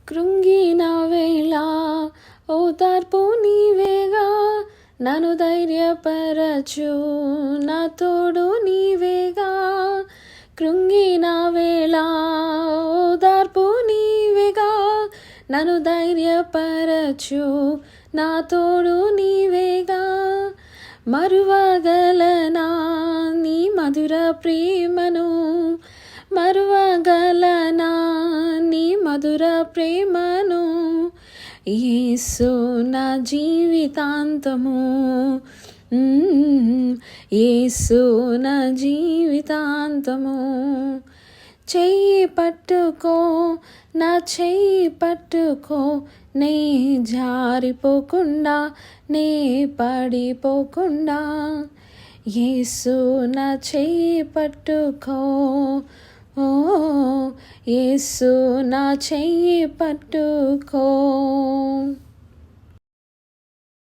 కృంగిన వేళ ఓదార్పు నీవేగా, నన్ను ధైర్యపరచు నా తోడు నీవేగా. కృంగిన వేళ ఓదార్పు నీవేగా, నన్ను ధైర్యపరచు నా తోడు నీవేగా. మరువగలనా నీ మధుర ప్రేమను, మరువగలనా నీ మధుర ప్రేమను. యేసు నా జీవితాంతము, యేసు నా జీవితాంతము. చెయ్యి పట్టుకో, నా చెయ్యి పట్టుకో, నే జారిపోకుండా, నే పడిపోకుండా. యేసు నా చెయ్యి పట్టుకో, ఓ యేసు నా చెయ్యి పట్టుకో.